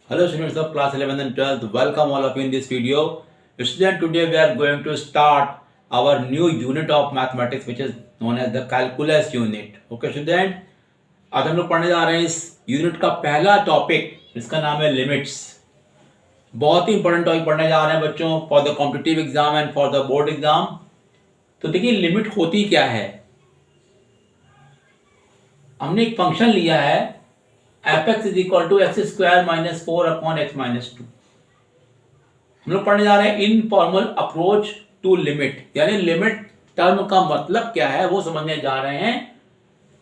Hello students of class 11th and 12th, welcome all of you in this video. Student, today we are going to start our new unit of mathematics which is known as the calculus unit. Okay student, आज हम लोग पढ़ने जा रहे हैं इस unit का पहला टॉपिक, इसका नाम है लिमिट्स। बहुत ही इंपॉर्टेंट टॉपिक पढ़ने जा रहे हैं बच्चों for the competitive exam and for the board exam. तो देखिए लिमिट होती क्या है। हमने एक फंक्शन लिया है fx is equal to x square minus 4 upon x minus 2। हम लोग पढ़ने जा रहे हैं इनफॉर्मल अप्रोच टू लिमिट, यानी लिमिट टर्म का मतलब क्या है वो समझने जा रहे हैं।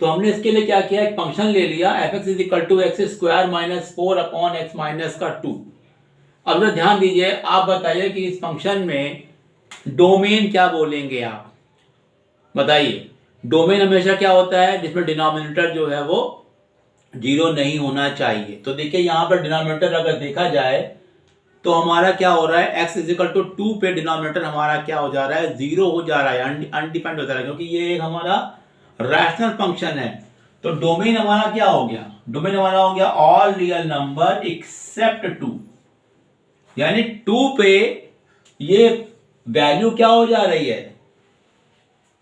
तो हमने इसके लिए क्या किया, एक फंक्शन ले लिया fx is equal to x square minus 4 upon x minus का 2। अब जरा ध्यान दीजिए, आप बताइए कि इस फंक्शन में डोमेन क्या बोलेंगे आप बताइए। डोमेन हमेशा क्या होता है, जिसमें डिनोमिनेटर जो है वो जीरो नहीं होना चाहिए। तो देखिए यहाँ पर डिनोमिनेटर अगर देखा जाए तो हमारा क्या हो रहा है, x इज इक्वल टू 2 पे डिनोमिनेटर हमारा क्या हो जा रहा है, जीरो हो जा रहा है, अनडिपेंड हो जा रहा है, क्योंकि ये एक हमारा रैशनल फंक्शन है। तो डोमेन हमारा क्या हो गया, डोमेन हमारा हो गया ऑल रियल नंबर एक्सेप्ट 2, यानी 2 पे ये वैल्यू क्या हो जा रही है।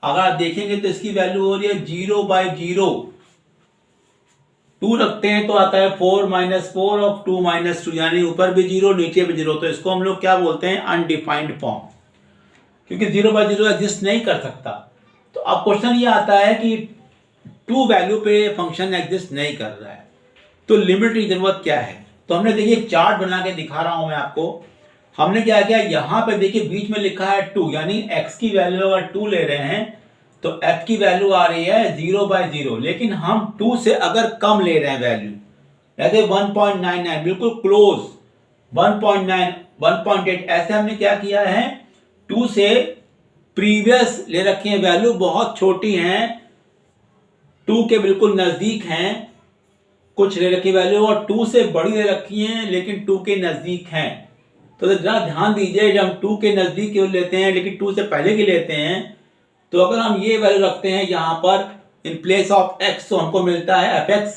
अगर आप देखेंगे तो इसकी वैल्यू हो रही है 0/0। 2 रखते हैं तो आता है 4 माइनस 4 ऑफ 2 माइनस 2, यानी ऊपर भी 0 नीचे भी 0। तो इसको हम लोग क्या बोलते हैं, अनडिफाइंड फॉर्म, क्योंकि 0/0 एग्जिस्ट नहीं कर सकता। तो अब क्वेश्चन ये आता है कि 2 वैल्यू पे फंक्शन एग्जिस्ट नहीं कर रहा है, तो लिमिट की जरूरत क्या है। तो हमने देखिए चार्ट बना के दिखा रहा हूं मैं आपको। हमने क्या किया, यहां पे देखिए बीच में लिखा है 2, यानी x की वैल्यू अगर 2 ले रहे हैं तो f की वैल्यू आ रही है 0/0, लेकिन हम 2 से अगर कम ले रहे हैं वैल्यू, जैसे 1.99 बिल्कुल क्लोज, 1.9 1.8, ऐसे हमने क्या किया है, 2 से प्रीवियस ले रखी है वैल्यू बहुत छोटी हैं, 2 के बिल्कुल नजदीक हैं कुछ ले रखी वैल्यू, और 2 से बड़ी ले रखी है लेकिन 2 के नजदीक हैं। तो जरा ध्यान दीजिए, जब हम 2 के नजदीक लेते हैं लेकिन 2 से पहले की लेते हैं, तो अगर हम ये वैल्यू रखते हैं यहाँ पर इन प्लेस ऑफ x, तो हमको मिलता है fx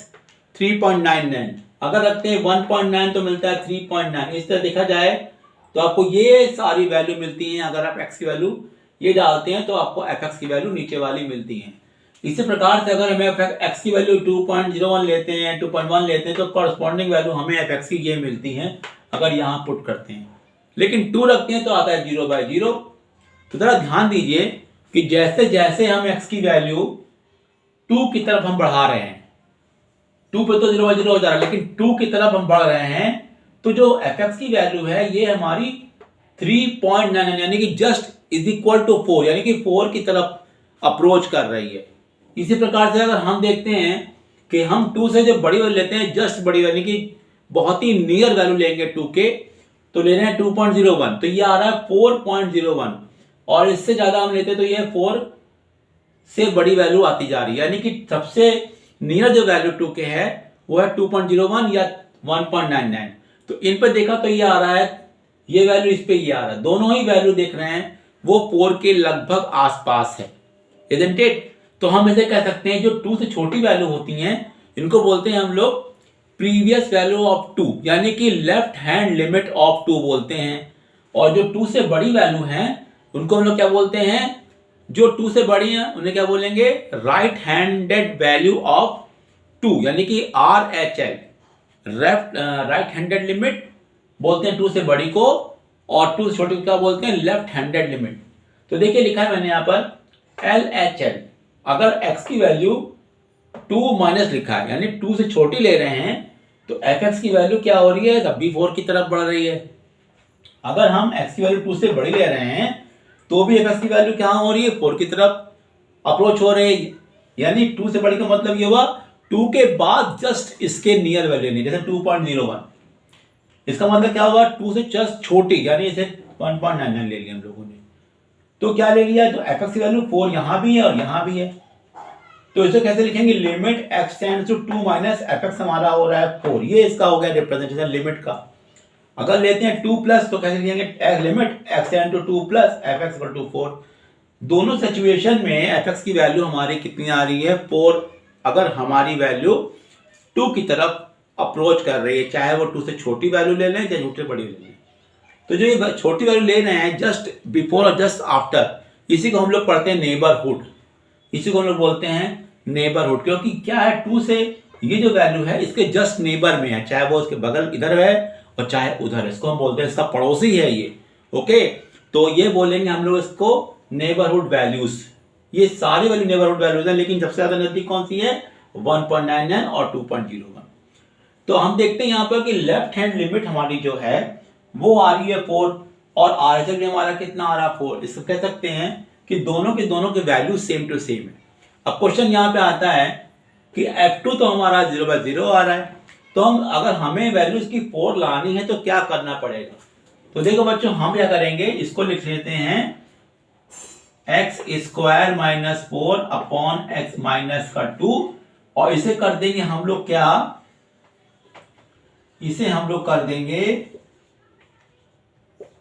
3.99। अगर रखते हैं 1.9 तो मिलता है 3.9। इस तरह देखा जाए तो आपको ये सारी वैल्यू मिलती हैं। अगर आप x की वैल्यू ये डालते हैं तो आपको fx की वैल्यू नीचे वाली मिलती है। इसी प्रकार से अगर हमें x की वैल्यू 2.01 लेते हैं, 2.1 लेते हैं, तो कॉरस्पॉन्डिंग वैल्यू हमें fx की ये मिलती है अगर यहाँ पुट करते हैं। लेकिन 2 रखते हैं तो आता है 0/0। तो जरा ध्यान दीजिए कि जैसे जैसे हम x की वैल्यू 2 की तरफ हम बढ़ा रहे हैं, 2 पे तो 0/0 हो जा रहा है, लेकिन 2 की तरफ हम बढ़ रहे हैं, तो जो fx की वैल्यू है ये हमारी 3.99 यानी कि जस्ट इज इक्वल टू 4, यानी कि 4 की तरफ अप्रोच कर रही है। इसी प्रकार से अगर हम देखते हैं कि हम 2 से जो बड़ी वैल्यू लेते हैं, जस्ट बड़ी यानी कि बहुत ही नियर वैल्यू लेंगे 2 के, तो ले रहे हैं 2.01, तो ये आ रहा है 4.01, और इससे ज्यादा हम लेते तो ये 4 से बड़ी वैल्यू आती जा रही है, यानी कि सबसे नियर जो वैल्यू 2 के है वो है 2.01 या 1.99। तो इन पर देखा तो ये आ रहा है, ये वैल्यू इस पे ये आ रहा है, दोनों ही वैल्यू देख रहे हैं वो 4 के लगभग आसपास है, isn't it? तो हम इसे कह सकते हैं जो 2 से छोटी वैल्यू होती हैं इनको बोलते हैं हम लोग प्रीवियस वैल्यू ऑफ 2, यानी कि लेफ्ट हैंड लिमिट ऑफ 2 बोलते हैं। और जो 2 से बड़ी वैल्यू हैं उनको हम लोग क्या बोलते हैं, जो 2 से बड़ी हैं उन्हें क्या बोलेंगे, राइट हैंडेड वैल्यू ऑफ 2, यानी कि RHL, राइट हैंडेड लिमिट बोलते हैं 2 से बड़ी को, और 2 से छोटी को क्या बोलते हैं, लेफ्ट हैंडेड लिमिट। तो देखिए लिखा है मैंने यहाँ पर LHL, अगर x की वैल्यू 2 माइनस लिखा है यानी 2 से छोटी ले रहे हैं, तो fx की वैल्यू क्या हो रही है, तब भी 4 की तरफ बढ़ रही है। अगर हम x की वैल्यू 2 से बड़ी ले रहे हैं तो भी fx की वैल्यू क्या हो रही है, 4 की तरफ अप्रोच हो रही है, यानी 2 से बड़ी का मतलब ये हुआ 2 के बाद जस्ट इसके नियर वैल्यू नहीं, जैसे 2.01, इसका मतलब क्या हुआ, 2 से जस्ट छोटी, यानी इसे 1.99 ले लिया हम लोगों ने। तो क्या ले लिया, तो fx की वैल्यू 4 यहां भी है और यहां भी है, तो इसे कैसे लिखेंगे, limit x tends to 2 minus fx हमारा हो रहा है 4, ये इसका हो गया रिप्रेजेंटेशन लिमिट का। अगर लेते हैं 2 प्लस तो कैसे लिखेंगे, limit x tends to 2 plus fx equal to 4। दोनों सिचुएशन में fx की वैल्यू हमारी कितनी आ रही है, 4, अगर हमारी वैल्यू 2 की तरफ अप्रोच कर रही है, चाहे वो 2 से छोटी वैल्यू ले लें चाहे 2 से बड़ी ले लें। तो जो ये छोटी वैल्यू ले रहे हैं जस्ट बिफोर और जस्ट आफ्टर, इसी को हम लोग पढ़ते हैं नेबरहुड, इसी को हम लोग बोलते हैं नेबरहुड। क्योंकि क्या है, 2 से ये जो वैल्यू है इसके जस्ट नेबर में है, चाहे वो उसके बगल इधर है और चाहे उधर है, इसको हम बोलते हैं इसका पड़ोसी है ये। ओके, तो ये बोलेंगे हम लोग इसको नेबरहुड वैल्यूज। ये सारी वैल्यू नेबरहुड वैल्यूज है, लेकिन सबसे ज्यादा नजदीक कौन सी है, 1.99 और 2.01। तो हम देखते हैं यहाँ पर कि लेफ्ट हैंड लिमिट हमारी जो है वो आ रही है 4 और RHS भी हमारा कितना आ रहा है 4। इसको कह सकते हैं कि दोनों के वैल्यू सेम टू सेम है। अब क्वेश्चन यहाँ पे आता है कि F2 तो हमारा 0/0 आ रहा है, तो अगर हमें वैल्यूज की 4 लानी है तो क्या करना पड़ेगा। तो देखो बच्चों, हम क्या करेंगे, इसको लिख लेते हैं x² - 4 अपॉन x माइनस का 2, और इसे कर देंगे हम लोग क्या, इसे हम लोग कर देंगे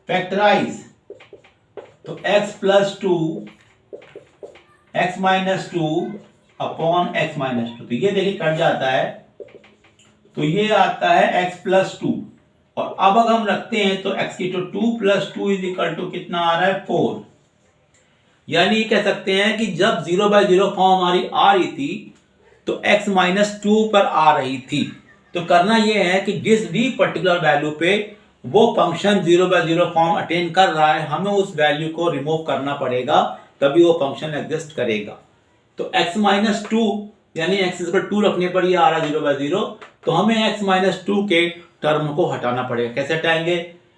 फैक्टराइज। तो x+2 x - 2 अपॉन x - 2, तो ये देखिए कट जाता है, तो ये आता है x+2, और अब अगर हम रखते हैं तो x की तो 2 + 2 = कितना आ रहा है 4। यानी ये कह सकते हैं कि जब 0/0 फॉर्म हमारी आ रही थी तो x - 2 पर आ रही थी। तो करना ये है कि जिस भी पर्टिकुलर वैल्यू पे वो फंक्शन 0/0 फॉर्म अटेन कर रहा है, हमें उस वैल्यू को रिमूव करना पड़ेगा, तभी वो फंक्शन एग्जिस्ट करेगा। तो x - 2 यानी x = 2 रखने पर ये आ रहा है 0/0, तो हमें x - 2 के टर्म को हटाना पड़ेगा। कैसे हटाएंगे,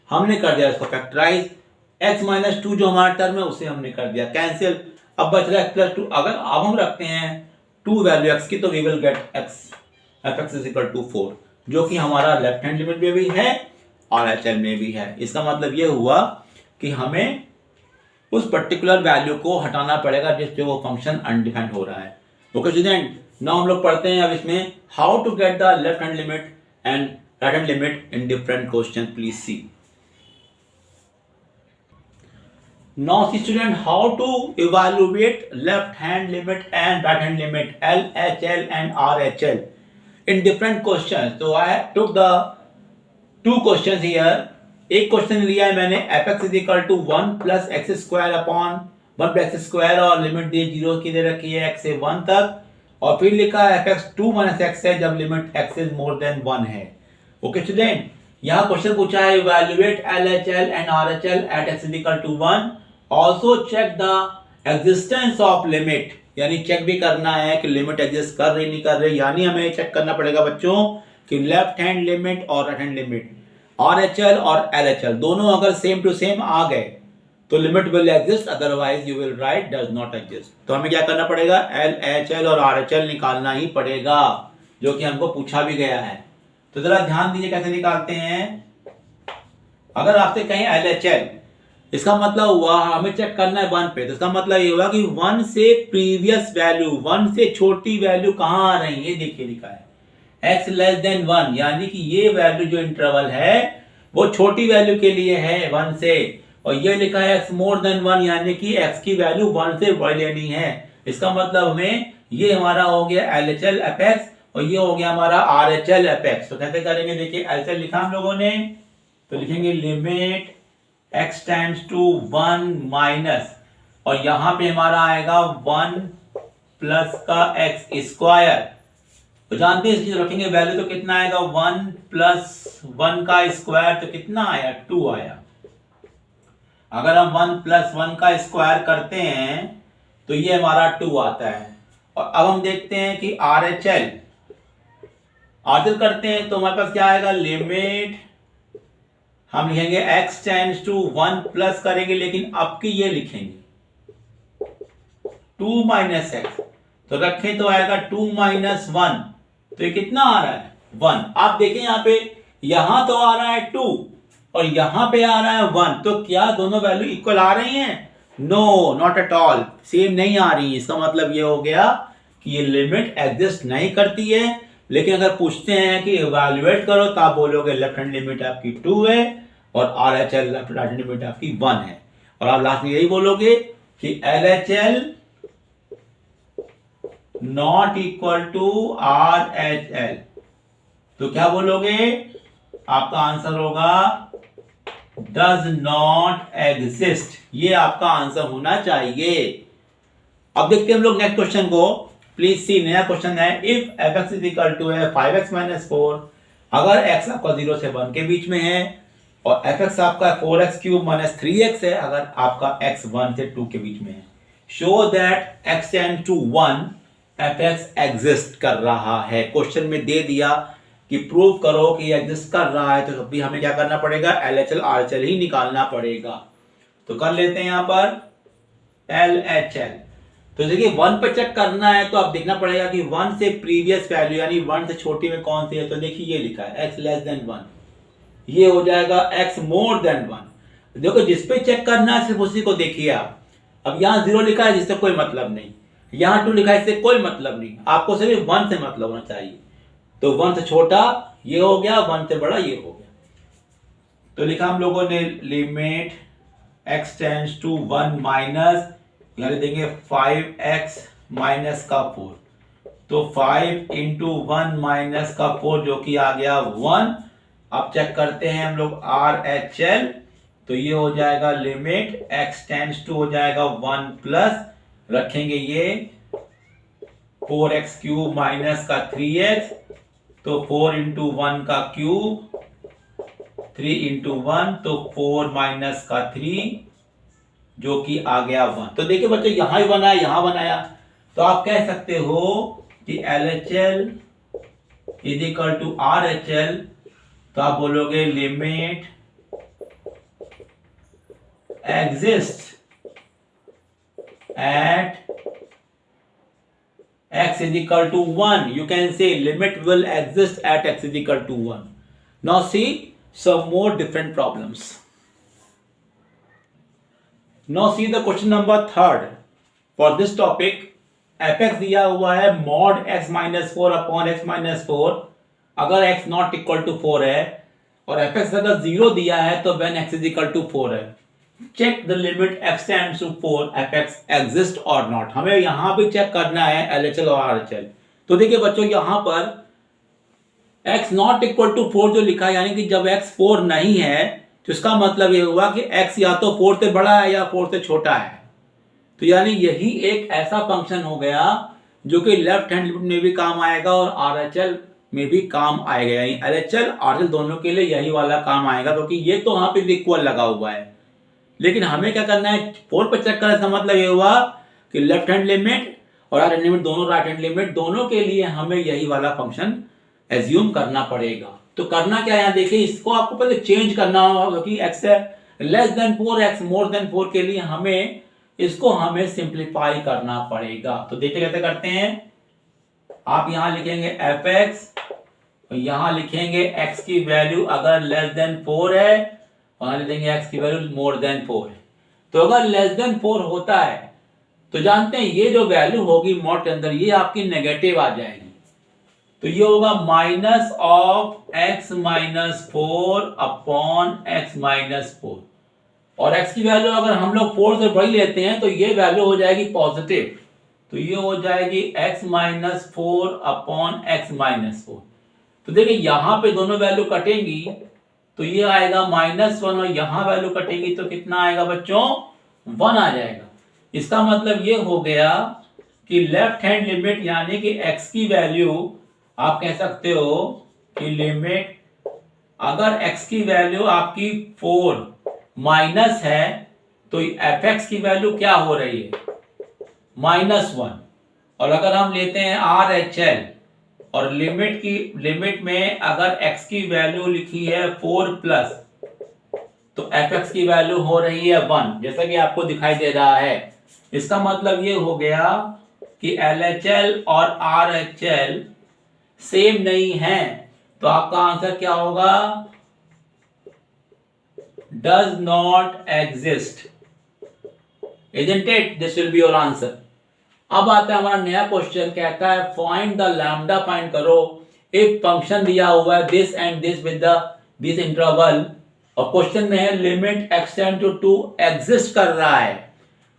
हमने कर दिया इसको फैक्टराइज, x - 2 जो हमारा टर्म है उसे हमने कर दिया कैंसिल। अब बच रहा है x+2। अगर अब हम रखते हैं 2 वैल्यू x की, तो we will get x f(x) = 4, जो कि हमारा लेफ्ट हैंड लिमिट में भी है और RHS में भी है। इसका मतलब ये हुआ कि हमें उस पर्टिकुलर वैल्यू को हटाना पड़ेगा जिस पे वो फंक्शन अनडिफाइंड हो रहा है। ओके स्टूडेंट, नाउ हम लोग पढ़ते हैं अब इसमें how to get the left hand limit and right hand limit in different question. Please see. Now see student, how to evaluate left hand limit and right hand limit LHL and RHL in different questions. So I took the 2 questions here. एक question लिया है मैंने f(x) = 1 + x² upon 1 + x² और limit दी 0 की दे रखी है x से 1 तक, और फिर लिखा है f(x) 2 - x है जब limit x is more than 1 है। ओके स्टूडेंट, यहाँ क्वेश्चन पूछा है evaluate LHL and RHL at x = 1, also check the existence of limit, यानी चेक भी करना है कि लिमिट एग्जिस्ट कर रही नहीं कर रही। यानी हमें चेक करना पड़ेगा बच्चों कि लेफ्ट हैंड लिमिट और राइट हैंड लिमिट RHL और LHL दोनों अगर सेम टू सेम आ गए तो limit will exist, otherwise you will write does not exist. तो हमें क्या करना पड़ेगा, LHL और RHL निकालना ही पड़ेगा, जो कि हमको पूछा भी गया है। तो जरा ध्यान दीजिए कैसे निकालते हैं। अगर आपसे कहें LHL, इसका मतलब हुआ हमें चेक करना है 1 पे, तो इसका मतलब ये हुआ कि 1 से प्रीवियस वैल्यू, 1 से छोटी वैल्यू कहां आ रही है, देखिए लिखा है x < 1, यानी कि ये वैल्यू जो इंटरवल है वो छोटी वैल्यू के लिए है 1 से, और ये लिखा है x more than 1, यानी कि x की वैल्यू 1 से बड़ी लेनी है। इसका मतलब हमें ये हमारा हो गया LHL f(x) और ये हो गया हमारा RHL f(x). तो कैसे करेंगे, देखिए LHL लिखा हम लोगों ने, तो लिखेंगे limit x tends to 1 minus, और यहां पे हमारा आएगा 1 प्लस का x²। तो जानते हैं इसकी रखेंगे वैल्यू तो कितना आएगा, 1 + 1 का स्क्वायर, तो कितना आया 2 आया। अगर हम 1 + 1 का स्क्वायर करते हैं तो ये हमारा 2 आता है। और अब हम देखते हैं कि RHL करते हैं तो हमारे पास क्या आएगा, लिमिट हम लिखेंगे x टेंड्स टू 1 प्लस करेंगे, लेकिन अब की ये लिखेंगे 2 - x, तो रखें तो आएगा 2 - 1, तो ये कितना आ रहा है 1। आप देखें यहाँ पे, यहां तो आ रहा है 2 और यहां पे आ रहा है 1, तो क्या दोनों वैल्यू इक्वल आ रही हैं? No, not at all, same नहीं आ रही। इसका मतलब ये हो गया कि ये लिमिट एग्जिस्ट नहीं करती है। लेकिन अगर पूछते हैं कि इवैल्यूएट करो तो आप बोलोगे लेफ्ट हैंड लिमिट आपकी 2 है और RHL राइट हैंड लिमिट आपकी 1 है, और आप लास्ट में यही बोलोगे कि LHL not equal to RHL। तो क्या बोलोगे, आपका आंसर होगा डज नॉट एग्जिस्ट, ये आपका आंसर होना चाहिए। अब देखते हैं हम लोग नेक्स्ट क्वेश्चन को। प्लीज सी, नया क्वेश्चन है। If f x is equal to है 5x माइनस 4, अगर x आपका 0 से 1 के बीच में है और एफ एक्स आपका 4x क्यूब माइनस 3x है अगर आपका x 1 से 2 के बीच में है, show that x tend to 1 f x exist कर रहा है। क्वेश्चन में दे दिया कि प्रूव करो कि एग्जिस्ट कर रहा है, तो अभी हमें क्या करना पड़ेगा, LHL RHL ही निकालना पड़ेगा। तो कर लेते हैं यहां पर LHL। तो देखिए 1 पे चेक करना है तो आप देखना पड़ेगा कि 1 से प्रीवियस वैल्यू यानी 1 से छोटी में कौन सी है। तो देखिए ये लिखा है x लेस देन 1, ये हो जाएगा x मोर देन 1। देखो जिस पे चेक करना है सिर्फ उसी को देखिए आप। अब यहाँ 0 लिखा है जिससे कोई मतलब नहीं, यहाँ 2 लिखा है इससे कोई मतलब नहीं, आपको सिर्फ 1 से मतलब होना चाहिए। तो 1 से छोटा ये हो गया, 1 से बड़ा ये हो गया। तो लिखा हम लोगों ने limit x tends to 1 minus, यानी देंगे 5x माइनस का 4, तो 5 इंटू 1 माइनस का 4 जो कि आ गया 1। अब चेक करते हैं हम लोग RHL, तो ये हो जाएगा लिमिट x टेंड्स टू हो जाएगा 1 प्लस रखेंगे ये 4x क्यूब माइनस का 3x, तो 4 इंटू 1 का क्यूब 3 इंटू 1, तो 4 माइनस का 3 जो कि आ गया 1। तो देखिए बच्चों यहां ही बनाया यहां बनाया, तो आप कह सकते हो कि LHL is equal to RHL, तो आप बोलोगे limit exist at x is equal to 1. You can say limit will exist at x is equal to 1. Now see some more different problems. Now see the question number 3rd. For this topic, fx दिया हुआ है mod x minus 4 upon x minus 4, अगर x not equal to 4 है, और fx अगर 0 दिया है तो when x is equal to 4 है। Check the limit x tends to 4 fx exist or not। हमें यहां भी चेक करना है LHL और RHL। तो देखिए बच्चों यहां पर x not equal to 4 जो लिखा है, यानी कि जब x 4 नहीं है तो इसका मतलब ये हुआ कि x या तो 4 से बड़ा है या 4 से छोटा है। तो यानी यही एक ऐसा फंक्शन हो गया जो कि लेफ्ट हैंड लिमिट में भी काम आएगा और RHL में भी काम आएगा, यानी LHL RHL दोनों के लिए यही वाला काम आएगा, क्योंकि ये तो वहां पे इक्वल लगा हुआ है। लेकिन हमें क्या करना है, 4 पर चेक करने का मतलब ये हुआ कि लेफ्ट हैंड लिमिट और राइट हैंड लिमिट दोनों, राइट हैंड लिमिट दोनों के लिए हमें यही वाला फंक्शन एज्यूम करना पड़ेगा। तो करना क्या है, यहाँ देखिए इसको आपको पहले चेंज करना होगा, क्योंकि x less than 4 x more than 4 के लिए हमें इसको सिंप्लीफाई करना पड़ेगा। तो देखिए कैसे करते हैं, आप यहां लिखेंगे fx, यहां लिखेंगे x की वैल्यू अगर लेस देन 4 है, और लिख देंगे x की वैल्यू मोर देन 4 है। तो अगर लेस देन 4 होता है तो जानते हैं ये जो वैल्यू होगी मॉड के अंदर ये आपकी नेगेटिव आ जाएगी। तो ये होगा minus of x minus 4 upon x minus 4, और x की वैल्यू अगर हम लोग 4 से बड़ी लेते हैं तो ये वैल्यू हो जाएगी पॉजिटिव। तो ये हो जाएगी x minus 4 upon x minus 4। तो देखिए यहां पे दोनों वैल्यू कटेंगी तो ये आएगा -1, और यहां वैल्यू कटेगी तो कितना आएगा बच्चों, 1 आ जाएगा। इसका मतलब ये हो गया कि लेफ्ट हैंड लिमिट यानी कि x की वैल्यू आप कह सकते हो कि लिमिट अगर x की वैल्यू आपकी 4 माइनस है तो fx की वैल्यू क्या हो रही है, -1। और अगर हम लेते हैं RHL और लिमिट में अगर x की वैल्यू लिखी है 4 प्लस, तो fx की वैल्यू हो रही है 1, जैसा कि आपको दिखाई दे रहा है। इसका मतलब ये हो गया कि LHL और RHL सेम नहीं है, तो आपका आंसर क्या होगा, does not exist, isn't it? This will be your answer. अब आता है हमारा नया क्वेश्चन, कहता है फाइंड द लैम्डा, फाइंड करो इफ फंक्शन दिया हुआ है this and this with this interval, और क्वेश्चन में है limit x tend to 2 exist कर रहा है।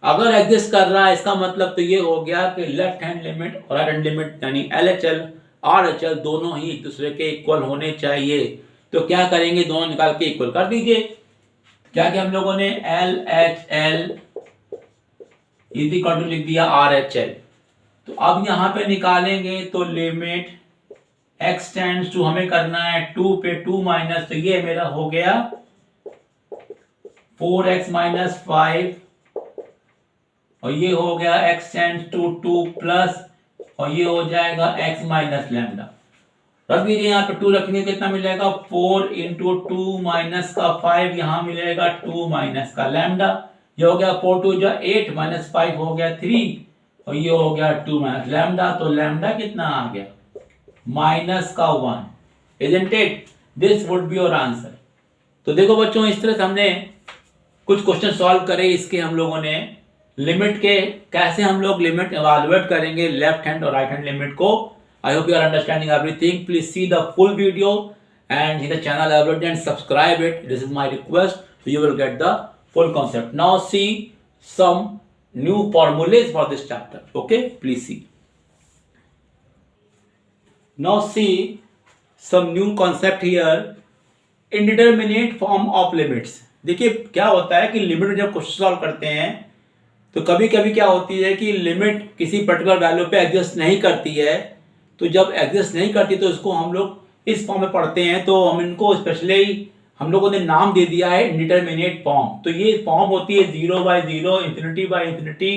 अगर एग्जिस्ट कर रहा है इसका मतलब तो ये हो गया कि लेफ्ट हैंड लिमिट और राइट हैंड लिमिट यानी LHL RHL दोनों ही एक दूसरे के इक्वल होने चाहिए। तो क्या करेंगे, दोनों निकाल के इक्वल कर दीजिए। क्या क्या हम लोगों ने LHL इज इक्वल टू लिख दिया RHL। तो अब यहां पे निकालेंगे तो लिमिट x टेंड्स टू हमें करना है 2 पे 2 माइनस, तो ये मेरा हो गया 4x माइनस 5 और ये हो गया x टेंड्स टू 2 प्लस और ये हो जाएगा x माइनस लैम्डा। रख दीजिए यहाँ पे 2 रखेंगे कितना मिलेगा 4 इंटू 2 माइनस का 5 यहाँ मिलेगा 2 माइनस का लैम्डा। ये हो गया 4 2 जा 8 माइनस 5 हो गया 3 और ये हो गया 2 माइनस लैम्डा। तो लैम्डा कितना आ गया माइनस का 1। Isn't it, this would be your answer. तो देखो बच्चों, इस तरह से हमने कुछ क्वेश्चन सॉल्व करे। इसके हम लोगों ने लिमिट के कैसे हम लोग लिमिट इवैल्यूएट करेंगे लेफ्ट हैंड और राइट हैंड लिमिट को। I hope you are understanding everything. Please see the full video and hit the channel already and subscribe it. This is my request, so you will get the full concept. Now see some new formulas for this chapter. Okay, please see. Now see some new concept here. Indeterminate form of limits. देखिए क्या होता है कि limit जब question solve करते हैं तो कभी कभी क्या होती है कि लिमिट किसी पर्टिकुलर वैल्यू पे एग्जिस्ट नहीं करती है। तो जब एग्जिस्ट नहीं करती तो इसको हम लोग इस फॉर्म में पढ़ते हैं। तो हम इनको स्पेशली हम लोगों ने नाम दे दिया है इंडिटरमिनेट फॉर्म। तो ये फॉर्म होती है 0/0, infinity by infinity,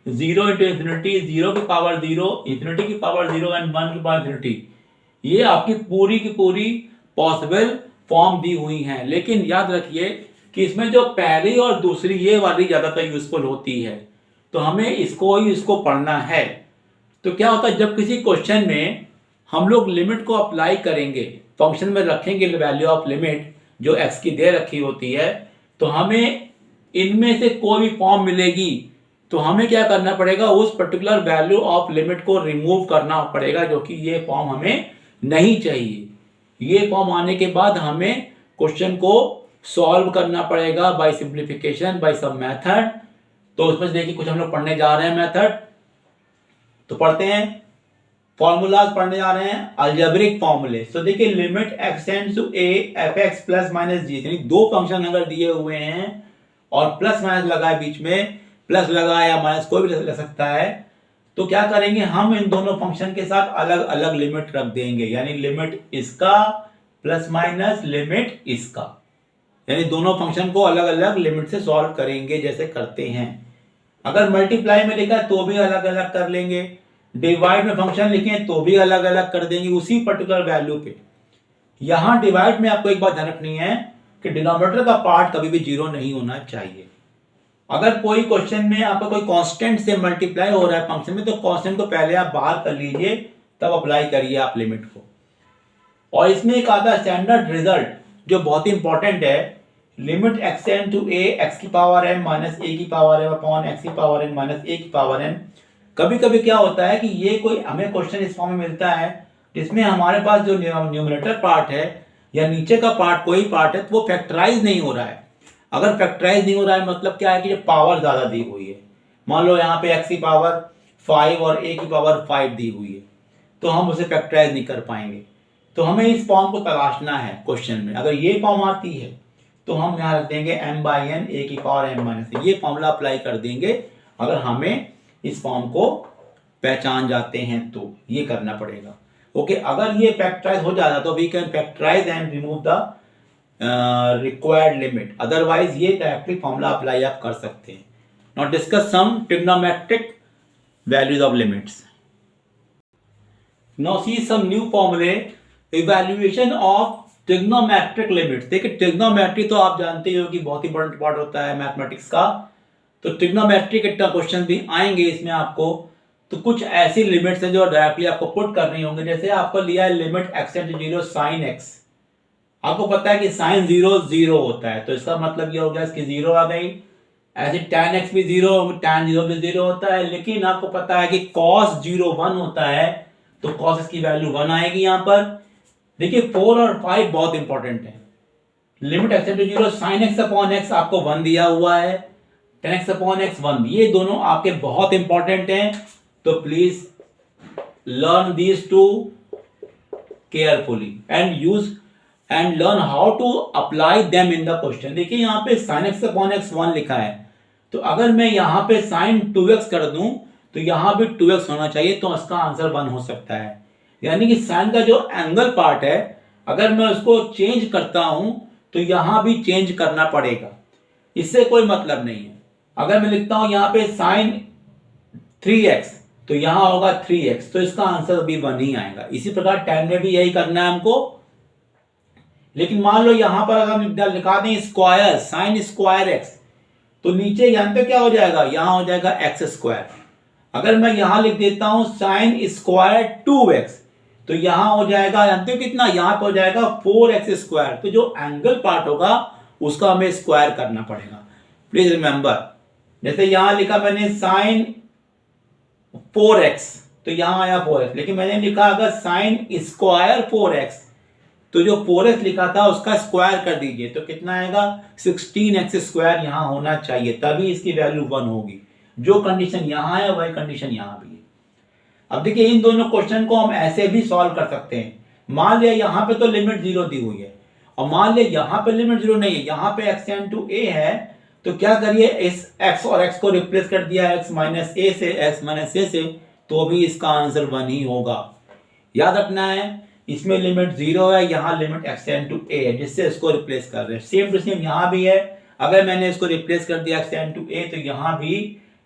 0 into infinity, 0 की पावर 0, इन्फिनिटी की पावर 0 एंड 1 की पावर इन्फिनिटी। ये आपकी पूरी की पूरी पॉसिबल फॉर्म दी हुई है। लेकिन याद रखिए कि इसमें जो पहली और दूसरी ये वाली ज्यादातर यूजफुल होती है। तो हमें इसको पढ़ना है। तो क्या होता है जब किसी क्वेश्चन में हम लोग लिमिट को अप्लाई करेंगे, फंक्शन में रखेंगे वैल्यू ऑफ लिमिट जो x की दे रखी होती है, तो हमें इनमें से कोई भी फॉर्म मिलेगी तो हमें क्या करना पड़ेगा, उस पर्टिकुलर वैल्यू ऑफ लिमिट को रिमूव करना पड़ेगा, जो कि ये फॉर्म हमें नहीं चाहिए। ये फॉर्म आने के बाद हमें क्वेश्चन को सॉल्व करना पड़ेगा by simplification, by some method. तो उसमें देखिए कुछ हम लोग पढ़ने जा रहे हैं मेथड। तो पढ़ते हैं, फॉर्मूलाज पढ़ने जा रहे हैं, अलजेब्रिक फॉर्मूले। तो देखिए limit x tends to a fx plus minus g, यानी दो फंक्शन अगर दिए हुए हैं और प्लस माइनस लगा है बीच में, प्लस लगा या माइनस कोई भी लग सकता है, तो क्या करेंगे हम इन दोनों फंक्शन के साथ अलग अलग लिमिट रख देंगे। यानी लिमिट इसका प्लस माइनस लिमिट इसका, यानी दोनों फंक्शन को अलग अलग लिमिट से सॉल्व करेंगे जैसे करते हैं। अगर मल्टीप्लाई में लिखा है तो भी अलग अलग कर लेंगे, डिवाइड में फंक्शन लिखे तो भी अलग अलग कर देंगे उसी पर्टिकुलर वैल्यू पे। यहां डिवाइड में आपको एक बात ध्यान रखनी है कि डिनोमिनेटर का पार्ट कभी भी 0 नहीं होना चाहिए। अगर कोई क्वेश्चन में आपका कोई कांस्टेंट से मल्टीप्लाई हो रहा है फंक्शन में, तो कांस्टेंट को पहले आप बाहर कर लीजिए, तब अप्लाई करिए आप लिमिट को। और इसमें एक आता है स्टैंडर्ड रिजल्ट जो बहुत ही इंपॉर्टेंट है, limit x tend to a x की पावर n माइनस a की पावर m अपॉन x की पावर n माइनस a की पावर n। कभी कभी क्या होता है कि ये कोई हमें क्वेश्चन इस फॉर्म में मिलता है जिसमें हमारे पास जो न्यूमरेटर पार्ट है या नीचे का पार्ट कोई पार्ट है तो वो फैक्टराइज नहीं हो रहा है। अगर फैक्टराइज नहीं हो रहा है मतलब क्या है कि जो पावर ज्यादा दी हुई है, मान लो यहाँ पे x की पावर 5 और a की पावर 5 दी हुई है, तो हम उसे फैक्टराइज नहीं कर पाएंगे। तो हमें इस फॉर्म को तलाशना है क्वेश्चन में। अगर ये फॉर्म आती है तो हम यहाँ रख देंगे m/n a की पावर m माइनस, ये फॉर्मूला अप्लाई कर देंगे अगर हमें इस फॉर्म को पहचान जाते हैं तो ये करना पड़ेगा। ओके, अगर ये फैक्टराइज हो जाता तो we can factorise and remove the required limit, otherwise ये डायरेक्टली फॉर्मूला अप्लाई आप कर सकते हैं। Now discuss some trigonometric values of limits. Now see some new फॉर्मूले, इवैल्यूएशन ऑफ ट्रिग्नोमेट्रिक लिमिट्स। देखिए ट्रिग्नोमेट्री तो आप जानते हो कि बहुत ही इंपॉर्टेंट पार्ट होता है मैथमेटिक्स का। तो ट्रिग्नोमेट्री के क्वेश्चन भी आएंगे इसमें आपको। तो कुछ ऐसी लिमिट्स हैं जो डायरेक्टली आपको पुट करनी होंगे। जैसे आपको लिया है limit x tend to 0 sin x, आपको पता है कि sin 0 0 होता है, तो इसका मतलब ये हो गया इसकी 0 आ गई। ऐसे tan x भी 0, tan 0 भी 0 होता है, लेकिन आपको पता है कि cos 0 1 होता है, तो cos x की वैल्यू 1 आएगी यहाँ पर। देखिए 4 और 5 बहुत इंपॉर्टेंट है। Limit x tend to 0 sin x upon x आपको 1 दिया हुआ है, tan x अपॉन x 1, ये दोनों आपके बहुत इंपॉर्टेंट हैं। तो please learn these two carefully and learn how to apply them in the question. देखिए यहाँ पे sin x upon x 1 लिखा है, तो अगर मैं यहाँ पे sin 2x कर दूं तो यहाँ भी 2x होना चाहिए, तो इसका आंसर 1 हो सकता है। यानी कि sin का जो एंगल पार्ट है अगर मैं उसको चेंज करता हूं तो यहाँ भी चेंज करना पड़ेगा, इससे कोई मतलब नहीं है। अगर मैं लिखता हूं यहाँ पे sin 3x तो यहाँ होगा 3x, तो इसका आंसर भी 1 ही आएगा। इसी प्रकार tan में भी यही करना है हमको। लेकिन मान लो यहां पर अगर हम लिखा दें स्क्वायर sin स्क्वायर x, तो नीचे जानते क्या हो जाएगा, यहां हो जाएगा एक्स स्क्वायर। अगर मैं यहां लिख देता हूं sin स्क्वायर 2x तो यहां हो जाएगा जानते हो कितना, यहां पर हो जाएगा 4x स्क्वायर। तो जो एंगल पार्ट होगा उसका हमें स्क्वायर करना पड़ेगा। प्लीज रिमेंबर, जैसे यहां लिखा मैंने sin 4x तो यहां आया 4x, लेकिन मैंने लिखा अगर sin स्क्वायर 4x तो जो 4x लिखा था उसका स्क्वायर कर दीजिए, तो कितना आएगा 16x स्क्वायर यहां होना चाहिए, तभी इसकी वैल्यू 1 होगी। जो कंडीशन यहां है वही कंडीशन यहां भी है। अब देखिए इन दोनों क्वेश्चन को हम ऐसे भी सॉल्व कर सकते हैं। मान लिया यहां पे तो लिमिट 0 दी हुई है और मान लिया यहां पे लिमिट 0 नहीं है, यहां पे x टेंड टू a है, तो क्या करिए इस x और x को रिप्लेस कर दिया x माइनस a से x माइनस a से, तो भी इसका आंसर 1 ही होगा। याद रखना है इसमें लिमिट 0 है, यहाँ limit x tend to a है, जिससे इसको रिप्लेस कर रहे हैं। सेम टू सेम यहाँ भी है, अगर मैंने इसको रिप्लेस कर दिया x टेंड टू a तो यहाँ भी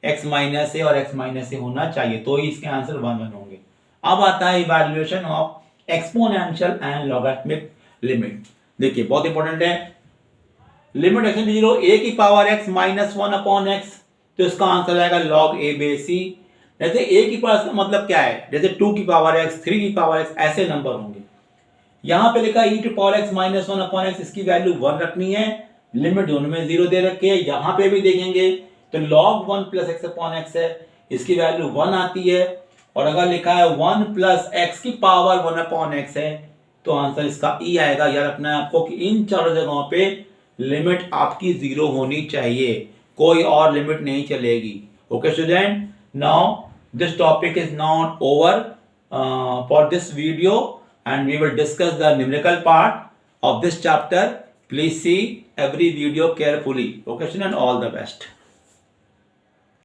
x माइनस a और x माइनस a होना चाहिए, तो ही इसके आंसर 1 होंगे। अब आता है evaluation of exponential and logarithmic limit. देखिए बहुत इंपॉर्टेंट है, limit x tend to 0 a की power x minus 1 upon x, तो इसका आंसर आएगा log a base c। जैसे a की पावर का मतलब क्या है, जैसे 2 की पावर x, 3 की पावर x, ऐसे नंबर होंगे। यहां पे लिखा e to power x minus 1 upon x, इसकी वैल्यू 1 रखनी है, लिमिट दोनों में 0 दे रखी है। यहां पे भी देखेंगे तो log 1 plus x upon x है, इसकी वैल्यू 1 आती है। और अगर लिखा है 1 प्लस x की पावर 1 अपॉन x है, तो आंसर इसका e आएगा। याद रखना है आपको कि इन चारों जगहों पे लिमिट आपकी 0 होनी चाहिए, कोई और लिमिट नहीं चलेगी। Okay student, now this topic is now over for this video, and we will discuss the numerical part of this chapter. Please see every video carefully. Okay student, all the best.